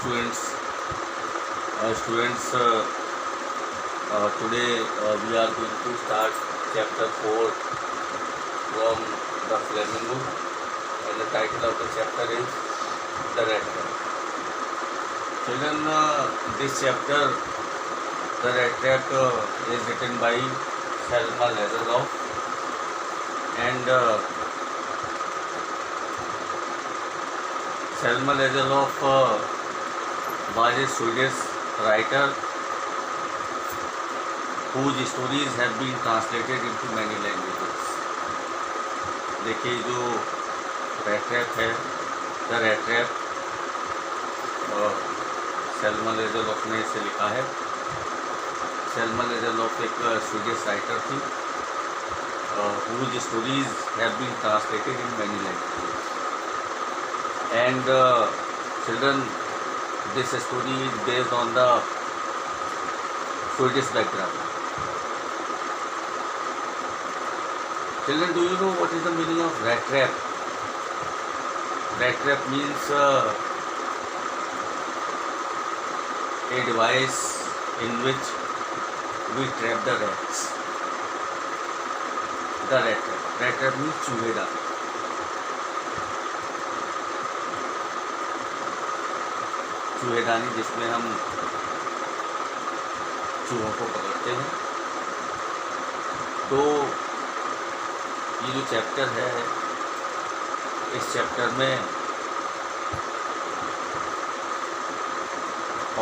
students. Today we are going to start chapter 4 from the Flamingo, and the title of the chapter is the Red Trap. Children, this chapter, the Red Trap, is written by Selma Lagerlöf, and Selma Lagerlöf was a Swedish writer whose stories have been translated into many languages. देखिए जो red trap है, the rat trap, Selma लेजरलॉफ ने इसे लिखा है। Selma लेजरलॉफ एक Swedish writer थी whose stories have been translated in many languages. And children, this story is based on the Swedish background. Children, do you know what is the meaning of rat trap? Rat trap means a device in which we trap the rats. The rat trap. Rat trap means चूहेदानी. चूहेदानी जिसमें हम चूहों को पकड़ते हैं। तो ये जो chapter है, इस चैप्टर में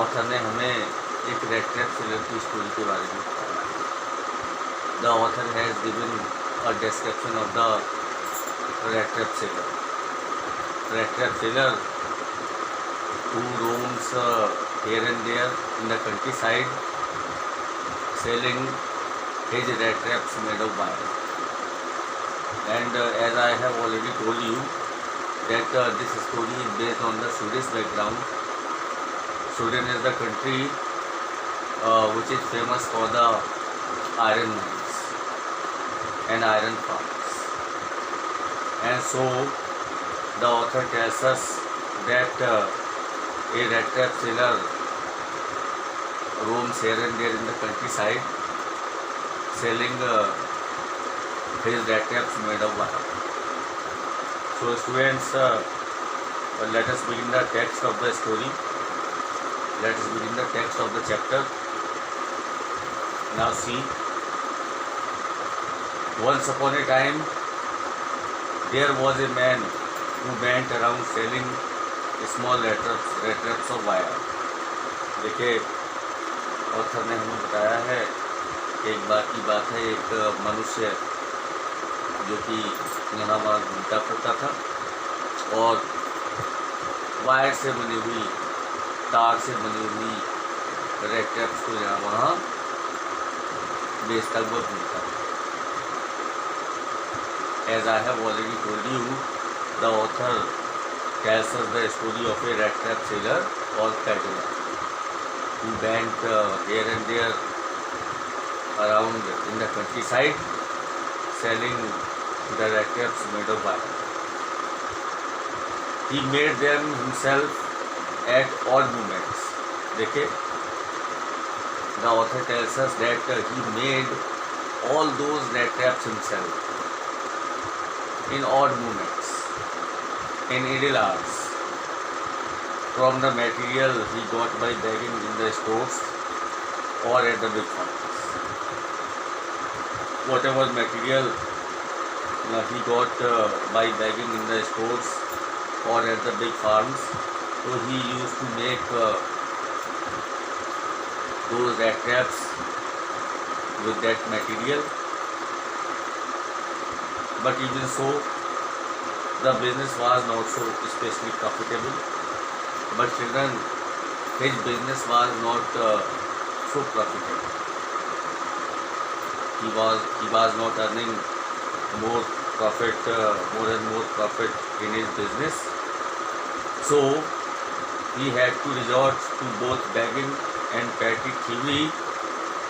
ऑथर ने हमें एक रेड ट्रैप सेलर की स्टोरी के बारे में बताया। The author has given a description of the rat trap seller. Red trap seller who roams here and there in the countryside, selling his rat traps made of wire. And as I have already told you that this story is based on the Swedish background. Sweden is the country which is famous for the iron mines and iron farms. And so the author tells us that a rat trap seller roams here and there in the countryside, selling his rat traps made of wire. So students, let us begin the text of the story. Let us begin the text of the chapter. Now see, once upon a time there was a man who went around selling small rat traps of wire. देखिए, author ने हमें बताया है कि एक बार की बात है, एक मनुष्य जो कि यहाँ वहाँ घूमता फिरता था और वायर से बनी हुई, तार से बनी हुई रेड ट्रैप्स को यहाँ वहाँ बेचता हुआ घूमता था. As I have already told you, the author tells us the story of a rat trap seller or peddler who went here and there around in the countryside selling the rat traps made of wire. He made them himself at odd moments. देखिए, the author tells us that he made all those rat traps himself in odd moments, in idle hours, from the material he got by begging in the stores or at the big farms. Whatever material he got by begging in the stores or at the big farms, so he used to make those rat traps with that material. But even so, the business was not so especially profitable. But children, his business was not so profitable. He was not earning more and more profit in his business. So he had to resort to both begging and petty thievery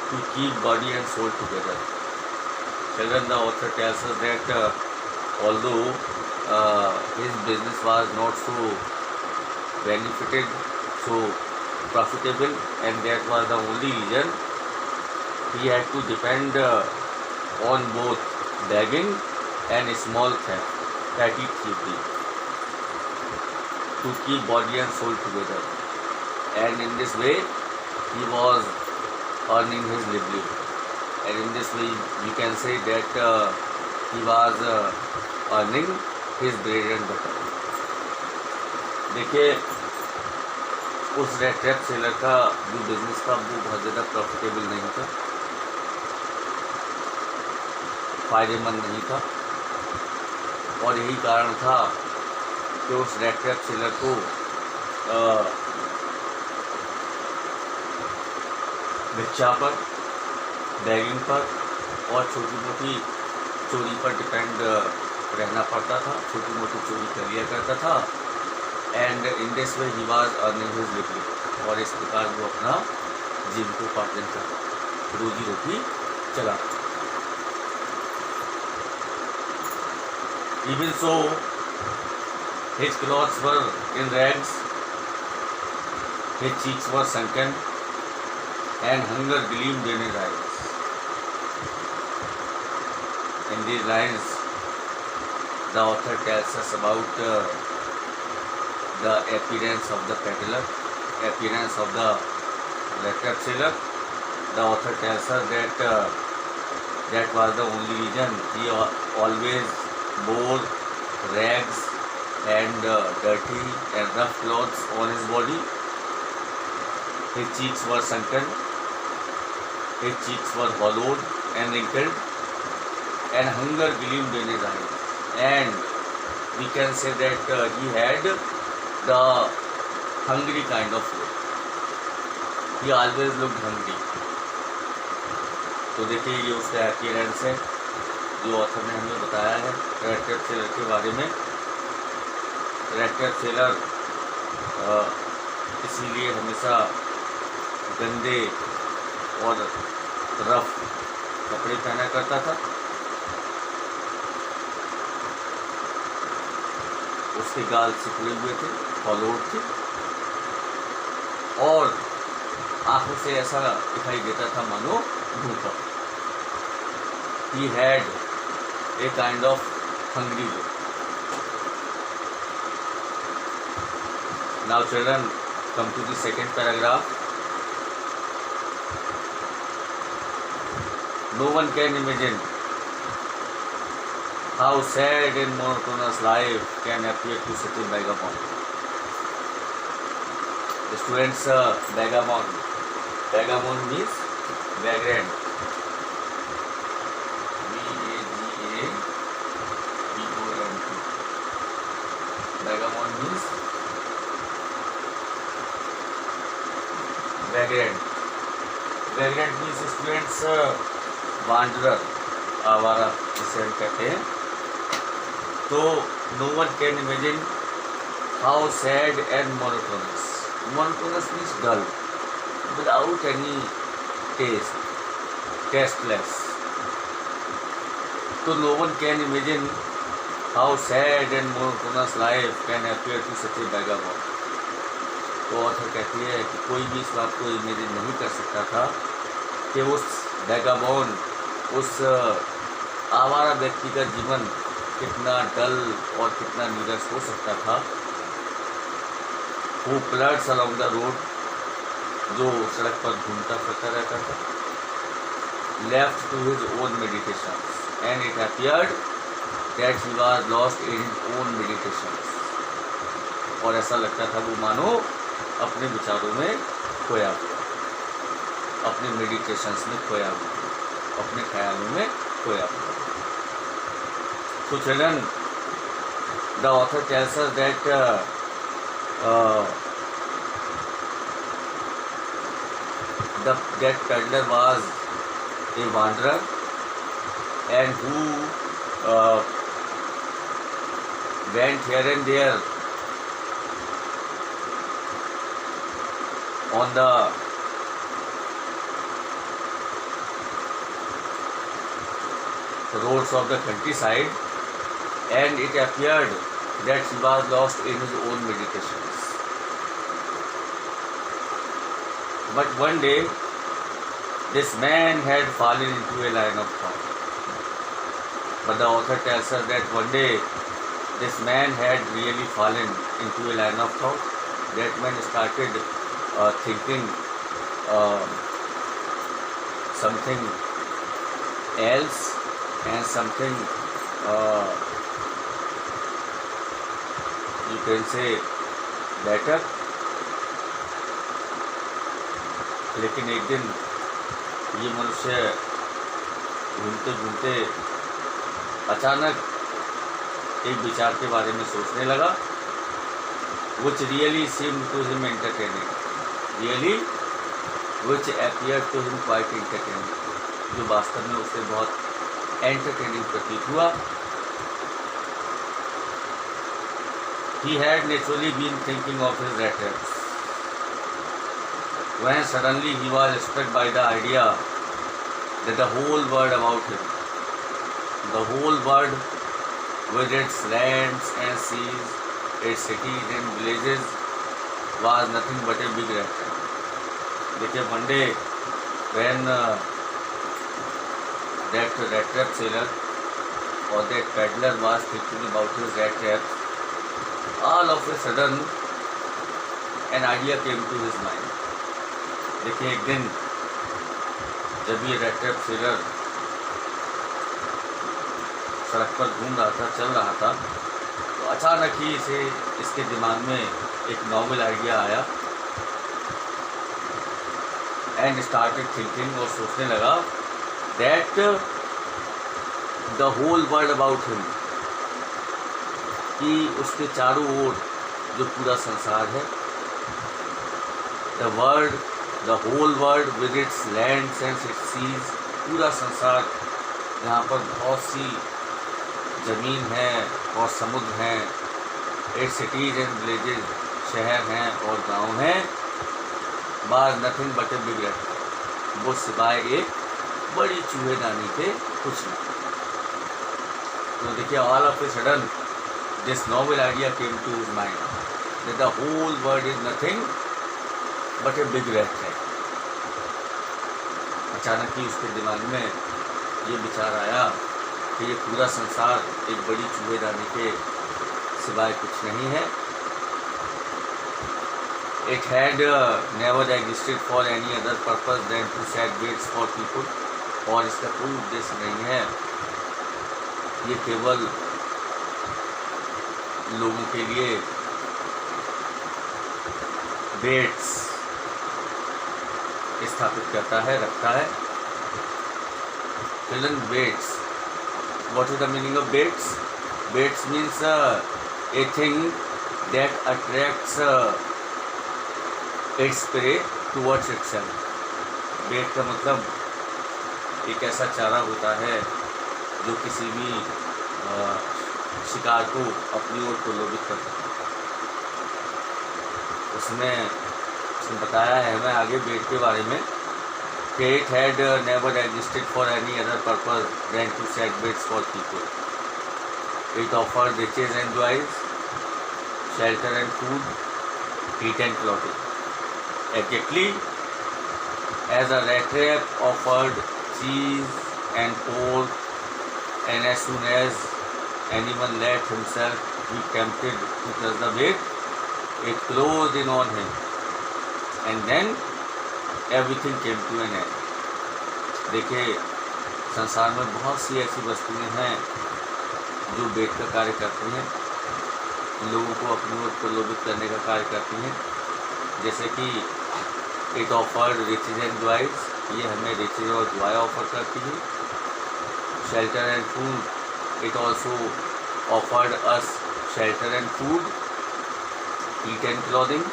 to keep body and soul together. Children, the author tells us that his business was not so benefited so profitable, and that was the only reason he had to depend on both begging and small theft, petty thievery, to keep body and soul together. And in this way, he was earning his livelihood. And in this way, you can say that he was earning his bread and butter. देखिए, उस red trap seller का जो business था वो बहुत ज़्यादा profitable नहीं था, फायदेमंद नहीं था, और यही कारण था कि उस रेड ट्रैप सेलर को भिक्षा पर, बैगिंग पर और छोटी मोटी चोरी पर डिपेंड रहना पड़ता था, छोटी मोटी चोरी कर लिया करता था। And in this way he was earning his livelihood, और इस प्रकार वो अपना जीविकोपार्जन करता, रोजी रोटी चला। Even so, his clothes were in rags, his cheeks were sunken, and hunger gleamed in his eyes. In these lines, the author tells us about the appearance of the peddler, appearance of the letter seller. The author tells us that that was the only reason he always bore rags and dirty and rough clothes on his body. His cheeks were sunken, his cheeks were hollowed and wrinkled, and hunger gleamed in his eyes. And we can say that he had the hungry kind of look. He always looked hungry. तो देखिए, ये उसका appearance है जो author ने हमें बताया है रेड ट्रैप सेलर के बारे में। रेड ट्रैप सेलर इसीलिए हमेशा गंदे और रफ कपड़े पहना करता था। उसके गाल सिकुड़े हुए थे, हॉलोड थे, और आंखों से ऐसा दिखाई देता था मानो भूखा। He had a kind of hungry look. Now children, come to the second paragraph. No one can imagine how sad and monotonous life can appear to such a vagabond. The students, vagabond. Vagabond means vagrant. Vagabond means vagrant. Vagrant means students, wanderer, आवारा जिसे हम कहते हैं। तो no one can imagine how sad and monotonous. Monotonous means dull, without any taste, tasteless. So no one can imagine how sad and monotonous life can appear to such a vagabond. तो author कहती है कि कोई भी इस बात को imagine नहीं कर सकता था कि उस वैगाबॉन्ड, उस आवारा व्यक्ति का जीवन कितना डल और कितना नीरस हो सकता था। वो प्लड्स अलोंग द रोड, जो सड़क पर घूमता फिरता रहता था, left to his own meditations, and it appeared that he was lost in his own meditations. और ऐसा लगता था वो मानो अपने विचारों में खोया हुआ, अपने मेडिटेशंस में खोया हुआ, अपने ख्यालों में खोया हुआ। So children, the author tells us that that peddler was a wanderer and who went here and there on the roads of the countryside, and it appeared that he was lost in his own meditations. But one day, this man had fallen into a line of thought. But the author tells us that one day, this man had really fallen into a line of thought. That man started thinking something else and something you can say better. लेकिन एक दिन ये मनुष्य घूमते घूमते अचानक एक विचार के बारे में सोचने लगा, which really seemed to him entertaining, really which appeared to him quite entertaining, जो वास्तव में उसे बहुत एंटरटेनिंग प्रतीत हुआ. He had naturally been thinking of his rat traps, when suddenly he was struck by the idea that the whole world about him, the whole world with its lands and seas, its cities and villages, was nothing but a big rat trap. देखिए, one day when that rat trap seller or that peddler was thinking about his rat traps, all of a sudden an idea came to his mind. देखिए, एक दिन जब ये rat trap seller सड़क पर घूम रहा था, चल रहा था, तो अचानक ही इसके दिमाग में एक नॉवल आइडिया आया एंड स्टार्टेड थिंकिंग, और सोचने लगा that the whole world about him, कि उसके चारों ओर जो पूरा संसार है, the whole world with its lands and its seas, पूरा संसार जहाँ पर बहुत सी ज़मीन है और समुद्र हैं, इट्स सिटीज़ एंड विलेजेस, शहर हैं और गांव हैं, बार nothing but a big rat, वो सिवाय एक बड़ी चूहेदानी के कुछ नहीं. तो देखिए, all of a sudden this novel idea came to his mind that the whole world is nothing but a big rat है. अचानक ही उसके दिमाग में ये विचार आया कि ये पूरा संसार एक बड़ी चूहेदानी के सिवाय कुछ नहीं है. It had never existed for any other purpose than to set baits for people, और इसका कोई उद्देश्य नहीं है, ये केवल लोगों के लिए बेट्स स्थापित करता है, रखता है. Children, baits. What is the meaning of baits? Baits means a thing that attracts its prey towards itself. बेट का मतलब एक ऐसा चारा होता है जो किसी भी शिकार को अपनी ओर प्रलोभित करता है. उसने बताया है हमें आगे बेट के बारे में कि it had never existed for any other purpose than to set baits for people. It offered riches and joys, shelter and food, heat and clothing. Exactly as a rat trap offered cheese and pork, and as soon as anyone let himself be tempted to touch the bait, it closed in on him, and then everything came to an end. देखिए, संसार में बहुत सी ऐसी वस्तुएं हैं जो बेट का कार्य करती हैं, लोगों को अपनी ओर प्रलोभित करने का कार्य करती हैं. जैसे कि it offered riches and joys, ये हमें रिचेज और जॉय ऑफर करती है. Shelter and food, it also offered us shelter and food, heat and clothing.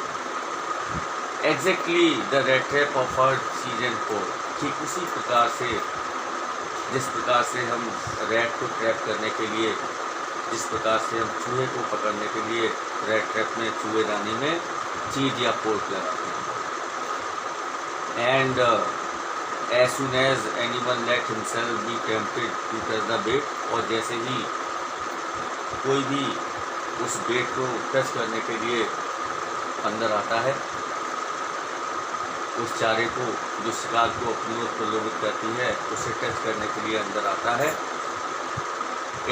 Exactly the rat trap offered cheese and pork. ठीक उसी प्रकार से जिस प्रकार से हम रैट को ट्रैप करने के लिए, जिस प्रकार से हम चूहे को पकड़ने के लिए रेड ट्रैप में चूहेदानी में चीज या पोर्क लगाते हैं. And as soon as anyone let himself be tempted to touch the bait, और जैसे ही कोई भी उस बेट को टच करने के लिए अंदर आता है, उस चारे को, जो शिकार को अपनी ओर प्रलोभित करती है, उसे टच करने के लिए अंदर आता है।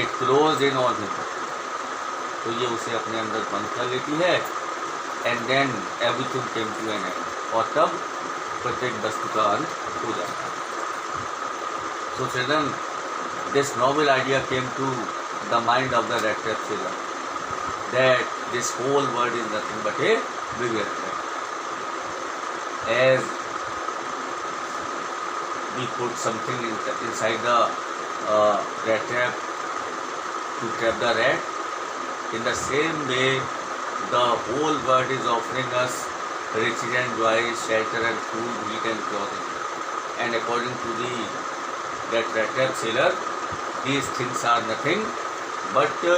It close in on him, तो ये उसे अपने अंदर बंद कर लेती है। And then everything came to an end, और तब प्रत्येक वस्तु का अंत हो जाता है। So children, this noble idea came to the mind of the rat trap seller, that this whole world is nothing but a big rat trap. As we put something inside the rat trap to trap the rat, in the same way the whole world is offering us riches and joys, shelter and food, heat and clothing. And according to that rat trap seller, these things are nothing but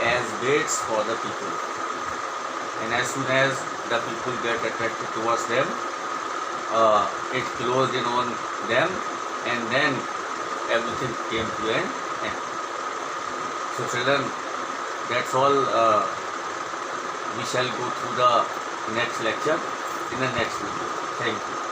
as baits for the people, and as soon as the people get attracted towards them, it closed in on them, and then everything came to an end. So children, that's all. We shall go through the next lecture in the next video. Thank you.